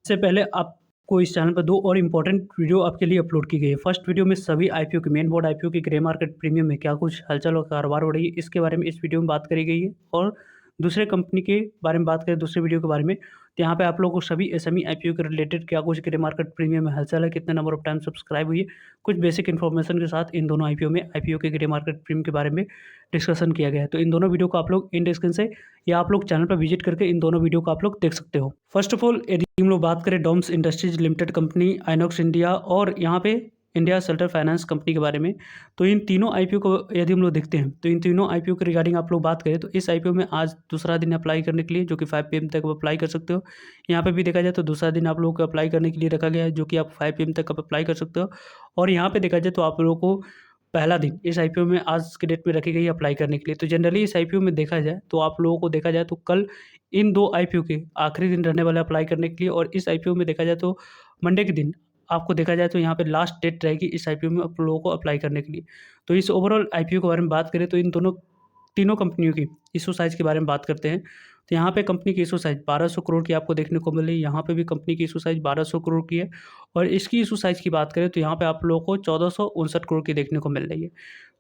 इससे पहले आपको इस चैनल पर 2 और इम्पोर्टेंट वीडियो आपके लिए अपलोड की गई है। फर्स्ट वीडियो में सभी आईपीओ की मेन बोर्ड आईपीओ की ग्रे मार्केट प्रीमियम में क्या कुछ हलचल और कारोबार हो रही है, इसके बारे में इस वीडियो में बात करी गई है। और दूसरे कंपनी के बारे में बात करें दूसरे वीडियो के बारे में, तो यहाँ पे आप लोगों को सभी एसएमई आईपीओ के रिलेटेड क्या कुछ ग्रे मार्केट प्रीमियम में हलचल है, कितने नंबर ऑफ टाइम सब्सक्राइब हुई है, कुछ बेसिक इन्फॉर्मेशन के साथ इन दोनों आईपीओ में आईपीओ के ग्रे मार्केट प्रीमियम के बारे में डिस्कशन किया गया है। तो इन दोनों वीडियो को आप लोग इन डिस्क्रिप्शन से या आप लोग चैनल पर विजिट करके इन दोनों वीडियो को आप लोग देख सकते हो। फर्स्ट ऑफ ऑल यदि हम लोग बात करें Doms Industries Limited company, Inox India और यहाँ पे इंडिया शेल्टर फाइनेंस कंपनी के बारे में, तो इन तीनों आईपीओ को यदि हम लोग देखते हैं तो इन तीनों आईपीओ के रिगार्डिंग आप लोग बात करें तो इस आईपीओ में आज दूसरा दिन अप्लाई करने के लिए, जो कि 5 PM तक आप अप्लाई कर सकते हो। यहाँ पे भी देखा जाए तो दूसरा दिन आप लोगों को अप्लाई करने के लिए रखा गया है, जो कि आप 5 PM तक आप अप्लाई कर सकते हो। और यहाँ पे देखा जाए तो आप लोगों को पहला दिन इस आईपीओ में आज के डेट में रखी गई है अप्लाई करने के लिए। तो जनरली इस आईपीओ में देखा जाए तो आप लोगों को देखा जाए तो कल इन 2 आईपीओ के आखिरी दिन रहने वाले अप्लाई करने के लिए, और इस आईपीओ में देखा जाए तो मंडे के दिन आपको देखा जाए तो यहाँ पे लास्ट डेट रहेगी इस आईपीओ में आप लोगों को अप्लाई करने के लिए। तो इस ओवरऑल आईपीओ के बारे में बात करें तो इन तीनों कंपनियों की इशू साइज़ के बारे में बात करते हैं। तो यहाँ पे कंपनी की इशू साइज़ 1200 करोड़ की आपको देखने को मिल रही है। यहाँ पे भी कंपनी की इशू साइज़ 1200 करोड़ की है, और इसकी इशू साइज़ की बात करें तो यहाँ पे आप लोगों को 1459 करोड़ की देखने को मिल रही है।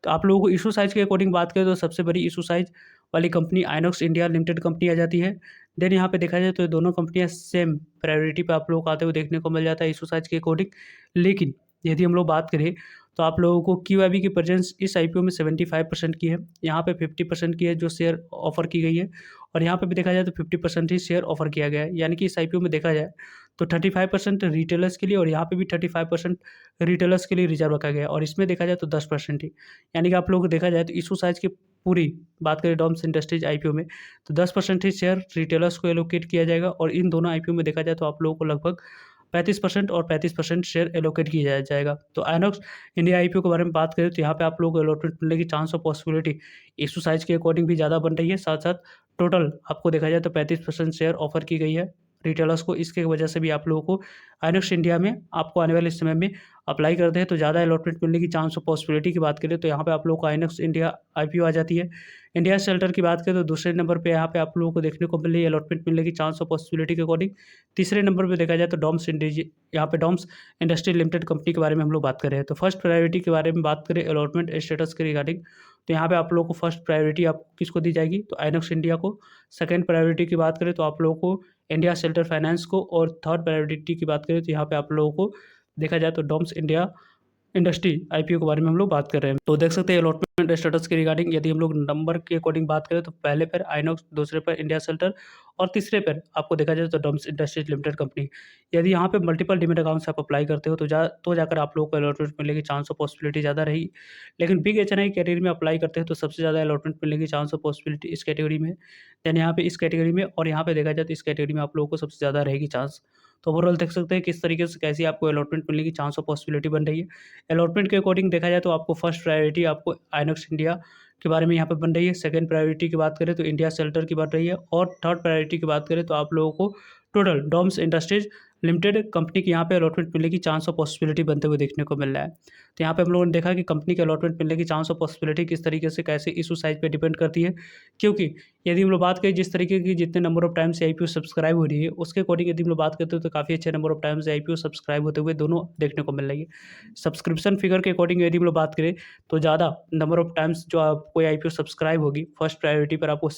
तो आप लोगों को इशू साइज़ के अकॉर्डिंग बात करें तो सबसे बड़ी इशू साइज़ वाली company Inox India limited company आ जाती है। देन यहाँ पे देखा जाए तो ये दोनों कंपनियाँ सेम प्रायोरिटी पे आप लोगों को आते हुए देखने को मिल जाता है इशू साइज़ के अकॉर्डिंग। लेकिन यदि हम लोग बात करें तो आप लोगों को क्यूआईबी की प्रेजेंस इस आईपीओ में 75% की है, यहाँ पे 50% की है जो शेयर ऑफर की गई है, और यहाँ पे भी देखा जाए तो 50% ही शेयर ऑफर किया गया है। यानी कि इस आईपीओ में देखा जाए तो 35% रिटेलर्स के लिए, और यहाँ पे भी 35% रिटेलर्स के लिए रिजर्व रखा गया है, और इसमें देखा जाए तो 10% ही। यानी कि आप लोगों को देखा जाए तो इशू साइज़ की पूरी बात करें डॉम्स इंडस्ट्रीज आईपीओ में तो 10% ही शेयर रिटेलर्स को एलोकेट किया जाएगा, और इन दोनों आईपीओ में देखा जाए तो आप लोगों को लगभग 35% और 35% शेयर एलोकेट किया जाएगा। तो आइनॉक्स इंडिया आईपीओ के बारे में बात करें तो यहाँ पे आप लोगों को अलॉटमेंट मिलने की चांस और पॉसिबिलिटी इशू साइज़ के अकॉर्डिंग भी ज़्यादा बन रही है। साथ-साथ टोटल आपको देखा जाए तो 35% शेयर ऑफर की गई है रिटेलर्स को। इसकी वजह से भी आप लोगों को आइनॉक्स इंडिया में आपको आने वाले समय में अप्लाई करते हैं तो ज़्यादा अलॉटमेंट मिलने की चांस और पॉसिबिलिटी की बात करें तो यहाँ पे आप लोगों को आइनॉक्स इंडिया आईपीओ आ जाती है। इंडिया शेल्टर की बात करें तो दूसरे नंबर पे यहाँ पे आप लोगों को देखने को मिल रही है अलॉटमेंट मिलने की चांस और पॉसिबिलिटी के अकॉर्डिंग। तीसरे नंबर पे देखा जाए तो यहाँ पे डॉम्स इंडस्ट्री लिमिटेड कंपनी के बारे में हम लोग बात कर रहे हैं। तो फर्स्ट प्रायोरिटी के बारे में बात करें अलॉटमेंट स्टेटस के रिगार्डिंग, तो यहाँ पे आप लोगों को फर्स्ट प्रायोरिटी आप किसको दी जाएगी तो आइनॉक्स इंडिया को। सेकंड प्रायोरिटी की बात करें तो आप लोगों को इंडिया शेल्टर फाइनेंस को, और थर्ड प्रायोरिटी की बात करें तो यहाँ पे आप लोगों को देखा जाए तो डॉम्स इंडिया इंडस्ट्री आईपीओ के बारे में हम लोग बात कर रहे हैं। तो देख सकते हैं अलॉटमेंट स्टेटस के रिगार्डिंग यदि हम लोग नंबर के अकॉर्डिंग बात करें तो पहले पर आइनॉक्स, दूसरे पर इंडिया शेल्टर, और तीसरे पर आपको देखा जाए तो डॉम्स इंडस्ट्रीज लिमिटेड कंपनी। यदि यहाँ पे मल्टीपल डीमैट अकाउंट से आप अप्लाई करते हो तो जाकर आप लोगों को अलॉटमेंट मिलने की चांस और पॉसिबिलिटी ज़्यादा रहेगी। लेकिन बिग एचएनआई कैटेगरी में अप्लाई करते हैं तो सबसे ज़्यादा अलॉटमेंट मिलने की चांस और पॉसिबिलिटी इस कैटेगरी में है। देन यहाँ पे इस कैटेगरी में, और यहाँ पे देखा जाए तो इस कैटेगरी में आप लोगों को सबसे ज़्यादा रहेगी चांस। तो ओवरऑल देख सकते हैं किस तरीके से कैसी आपको अलॉटमेंट मिलने की चांस और पॉसिबिलिटी बन रही है। अलॉटमेंट के अकॉर्डिंग देखा जाए तो आपको फर्स्ट प्रायोरिटी आपको आइनॉक्स इंडिया के बारे में यहाँ पे बन रही है। सेकंड प्रायोरिटी की बात करें तो इंडिया शेल्टर की बन रही है, और थर्ड प्रायोरिटी की बात करें तो आप लोगों को total Doms Industries Limited company की यहाँ पे अलॉटमेंट मिलने की चांस और पॉसिबिलिटी बनते हुए देखने को मिल रहा है। तो यहाँ पे हम लोगों ने देखा कि कंपनी के अलॉटमेंट मिलने की चांस और पॉसिबिलिटी किस तरीके से कैसे इशू साइज पे डिपेंड करती है, क्योंकि यदि हम लोग बात करें जिस तरीके की जितने नंबर ऑफ टाइम से आईपीओ सब्सक्राइब हो रही है उसके अकॉर्डिंग यदि हम लोग बात करते हैं तो काफ़ी अच्छे नंबर ऑफ टाइम से आईपीओ सब्सक्राइब होते हुए दोनों देखने को मिल रही है। सब्सक्रिप्शन फिगर के अकॉर्डिंग यदि हम लोग बात करें तो ज़्यादा नंबर ऑफ टाइम्स जो आप कोई आईपीओ सब्सक्राइब होगी फर्स्ट प्रायोरिटी पर आपको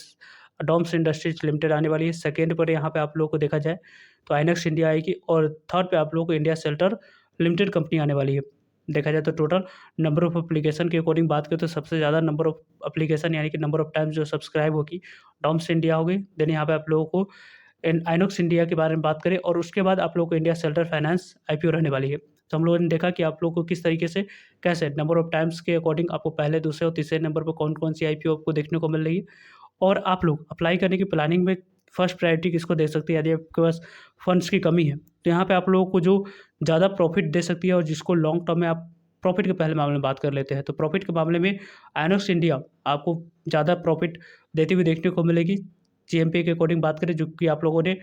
डॉम्स इंडस्ट्रीज लिमिटेड आने वाली है। सेकेंड पर यहाँ पे आप लोगों को देखा जाए तो आइनॉक्स इंडिया आएगी, और थर्ड पे आप लोगों को इंडिया शेल्टर लिमिटेड कंपनी आने वाली है। देखा जाए तो टोटल नंबर ऑफ एप्लीकेशन के अकॉर्डिंग बात करें तो सबसे ज़्यादा नंबर ऑफ एप्लीकेशन यानी कि नंबर ऑफ टाइम्स जो सब्सक्राइब होगी डॉम्स इंडिया होगी। देन यहाँ पे आप लोगों को आइनॉक्स इंडिया के बारे में बात करें, और उसके बाद आप लोगों को इंडिया शेल्टर फाइनेंस आईपीओ रहने वाली है। तो हम लोगों ने देखा कि आप लोगों को किस तरीके से कैसे नंबर ऑफ टाइम्स के अकॉर्डिंग आपको पहले, दूसरे और तीसरे नंबर पर कौन कौन सी आईपीओ आपको देखने को मिल रही है, और आप लोग अप्लाई करने की प्लानिंग में फर्स्ट प्रायोरिटी किसको दे सकते हैं यदि आपके पास फंड्स की कमी है। तो यहाँ पे आप लोगों को जो ज़्यादा प्रॉफिट दे सकती है और जिसको लॉन्ग टर्म में आप प्रॉफिट के पहले मामले में बात कर लेते हैं, तो प्रॉफिट के मामले में आइनॉक्स इंडिया आपको ज़्यादा प्रॉफिट देती हुई देखने को मिलेगी। जीएमपी के अकॉर्डिंग बात करें, जो कि आप लोगों ने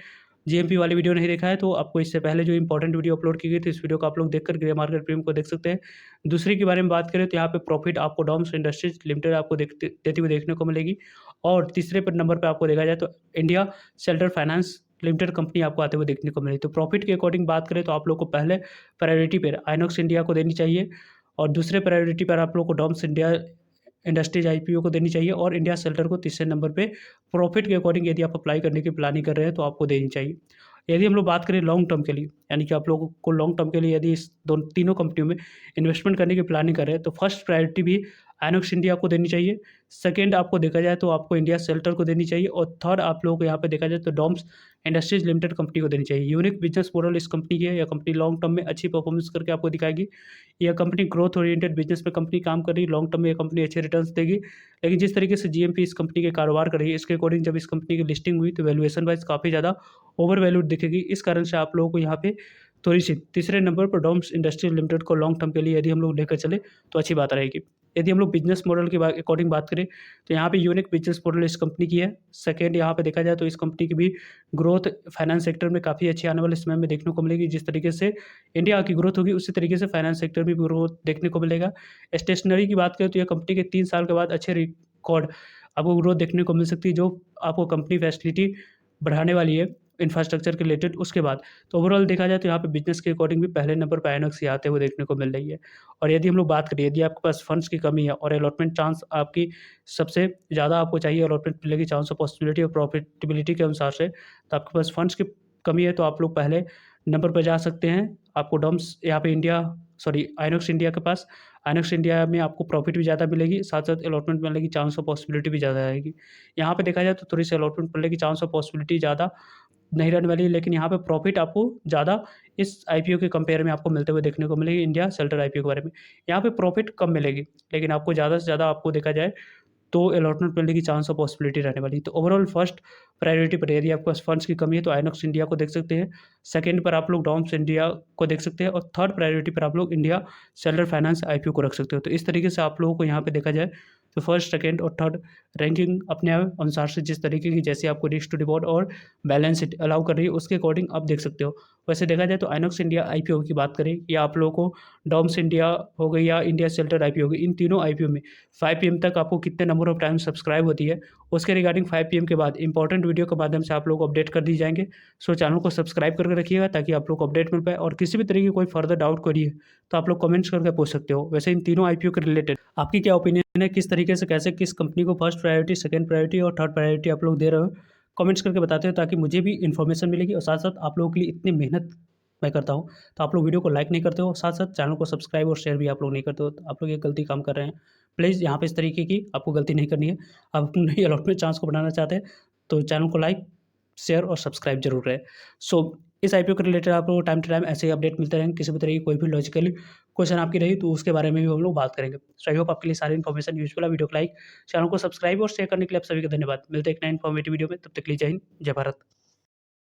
जीएमपी वाली वीडियो नहीं देखा है तो आपको इससे पहले जो इंपॉर्टेंट वीडियो अपलोड की गई थी इस वीडियो को आप लोग देखकर ग्रे मार्केट प्रीमियम को देख सकते हैं। दूसरी के बारे में बात करें तो यहाँ पे प्रॉफिट आपको डॉम्स इंडस्ट्रीज लिमिटेड आपको देती हुई देखने को मिलेगी, और तीसरे पर नंबर पे आपको देखा जाए तो India shelter finance limited company आपको आते हुए देखने को मिली। तो प्रॉफिट के अकॉर्डिंग बात करें तो आप लोग को पहले प्रायोरिटी पर आइनॉक्स इंडिया को देनी चाहिए और दूसरे प्रायोरिटी पर आप लोग को डॉम्स इंडिया इंडस्ट्रीज आईपीओ को देनी चाहिए और इंडिया शेल्टर को तीसरे नंबर पे प्रॉफिट के अकॉर्डिंग यदि आप अप्लाई करने की प्लानिंग कर रहे हैं तो आपको देनी चाहिए। यदि हम लोग बात करें लॉन्ग टर्म के लिए, यानी कि आप लोगों को लॉन्ग टर्म के लिए यदि इस दोनों तीनों कंपनियों में इन्वेस्टमेंट करने की प्लानिंग कर रहे हैं तो फर्स्ट प्रायोरिटी भी आइनॉक्स इंडिया को देनी चाहिए। सेकंड आपको देखा जाए तो आपको इंडिया शेल्टर को देनी चाहिए और थर्ड आप लोगों को यहाँ पे देखा जाए तो डॉम्स इंडस्ट्रीज लिमिटेड कंपनी को देनी चाहिए। यूनिक बिजनेस मॉडल इस कंपनी की है। यह कंपनी लॉन्ग टर्म में अच्छी परफॉर्मेंस करके आपको दिखाएगी। यह कंपनी ग्रोथ ओरिएंटेड बिजनेस में कंपनी काम कर रही है। लॉन्ग टर्म में यह कंपनी अच्छे रिटर्न्स देगी। लेकिन जिस तरीके से जीएमपी इस कंपनी के कारोबार कर रही है, इसके अकॉर्डिंग जब इस कंपनी की लिस्टिंग हुई तो वैल्यूएशन वाइज काफ़ी ज़्यादा ओवर वैल्यूड दिखेगी। इस कारण से आप लोगों को यहाँ पे थोड़ी सी तीसरे नंबर पर डॉम्स इंडस्ट्रीज लिमिटेड को लॉन्ग टर्म के लिए यदि हम लोग लेकर चले तो अच्छी बात रहेगी। यदि हम लोग बिजनेस मॉडल के अकॉर्डिंग बात करें तो यहाँ पे यूनिक बिजनेस मॉडल इस कंपनी की है। सेकेंड यहाँ पे देखा जाए तो इस कंपनी की भी ग्रोथ फाइनेंस सेक्टर में काफ़ी अच्छी आने वाले समय में देखने को मिलेगी। जिस तरीके से इंडिया की ग्रोथ होगी उसी तरीके से फाइनेंस सेक्टर में भी ग्रोथ देखने को मिलेगा। स्टेशनरी की बात करें तो यह कंपनी के 3 साल के बाद अच्छे रिकॉर्ड आपको ग्रोथ देखने को मिल सकती है, जो आपको कंपनी फैसिलिटी बढ़ाने वाली है इंफ्रास्ट्रक्चर के रिलेटेड। उसके बाद तो ओवरऑल देखा जाए तो यहाँ पे बिजनेस के अकॉर्डिंग भी पहले नंबर पर आइनॉक्स ही आते हुए देखने को मिल रही है। और यदि हम लोग बात करें, यदि आपके पास फंड्स की कमी है और अलॉटमेंट चांस आपकी सबसे ज़्यादा आपको चाहिए, अलॉटमेंट मिलने की चांस और पॉसिबिलिटी और प्रॉफिटेबिलिटी के अनुसार से, तो आपके पास फंड्स की कमी है तो आप लोग पहले नंबर पर जा सकते हैं। आपको डॉम्स यहाँ पे आइनॉक्स इंडिया के पास, आइनॉक्स इंडिया में आपको प्रॉफिट भी ज़्यादा मिलेगी, साथ-साथ अलॉटमेंट मिलने की चांस और पॉसिबिलिटी भी ज़्यादा रहेगी। यहाँ पे देखा जाए तो थोड़ी-सी अलॉटमेंट मिलने की चांस और पॉसिबिलिटी ज़्यादा नहीं रहने वाली है, लेकिन यहाँ पे प्रॉफिट आपको ज़्यादा इस आईपीओ के कंपेयर में आपको मिलते हुए देखने को मिलेगी इंडिया शेल्टर आईपीओ के बारे में। यहाँ पे प्रॉफिट कम मिलेगी, लेकिन आपको ज़्यादा से ज़्यादा आपको देखा जाए तो अलॉटमेंट मिलने की चांस और पॉसिबिलिटी रहने वाली है। तो ओवरऑल फर्स्ट प्रायोरिटी पर यदि आपके पास फंड्स की कमी है तो आइनॉक्स इंडिया को देख सकते हैं। सेकंड पर आप लोग डॉम्स इंडिया को देख सकते हैं और थर्ड प्रायोरिटी पर आप लोग इंडिया शेल्टर फाइनेंस आईपीओ को रख सकते हो। तो इस तरीके से आप लोगों को यहाँ पे देखा जाए तो फर्स्ट, सेकंड और थर्ड रैंकिंग अपने अनुसार से जिस तरीके की जैसे आपको रिस्क टू रिवॉर्ड और बैलेंस शीट अलाउ कर रही है उसके अकॉर्डिंग आप देख सकते हो। वैसे देखा जाए तो आइनॉक्स इंडिया आईपीओ की बात करें या आप लोगों को डॉम्स इंडिया हो गई या इंडिया शेल्टर आईपीओ हो गई, इन तीनों आईपीओ में 5 पीएम तक आपको कितने नंबर ऑफ टाइम सब्सक्राइब होती है, उसके रिगार्डिंग 5 पीएम के बाद इंपॉर्टेंट वीडियो के माध्यम से आप लोग को अपडेट कर दी जाएँगे। सो चैनल को सब्सक्राइब करके रखिएगा ताकि आप लोग को अपडेट मिल पाए और किसी भी तरीके की कोई फर्दर डाउट क्वेरी है तो आप लोग कमेंट्स करके पूछ सकते हो। वैसे इन तीनों आईपीओ के रिलेटेड आपकी क्या ओपिनियन है, किस तरीके से कैसे किस कंपनी को फर्स्ट प्रायोरिटी, सेकंड प्रायोरिटी और थर्ड प्रायोरिटी आप लोग दे रहे हो? कमेंट्स करके बताते हो ताकि मुझे भी इन्फॉर्मेशन मिलेगी और साथ-साथ आप लोगों के लिए इतनी मेहनत मैं करता हूँ, तो आप लोग वीडियो को लाइक नहीं करते हो, साथ-साथ चैनल को सब्सक्राइब और शेयर भी आप लोग नहीं करते हो, तो आप लोग ये गलती काम कर रहे हैं। प्लीज़ यहाँ पे इस तरीके की आपको गलती नहीं करनी है। आप अपने अलॉटमेंट चांस को बढ़ाना चाहते हैं, तो चैनल को लाइक, शेयर और सब्सक्राइब ज़रूर करें। सो इस आईपीओ के रिलेटेड आप लोग टाइम टू टाइम ऐसे ही अपडेट मिलते रहेंगे। किसी भी तरह की कोई भी लॉजिकली क्वेश्चन आपकी रही तो उसके बारे में भी हम लोग बात करेंगे। सो आई होप आपके लिए सारी इन्फॉर्मेशन यूज़फुल है। वीडियो को लाइक, चैनल को सब्सक्राइब और शेयर करने के लिए आप सभी का धन्यवाद। मिलते हैं एक नए इन्फॉर्मेटिव वीडियो में, तब तक के लिए जय हिंद, जय भारत।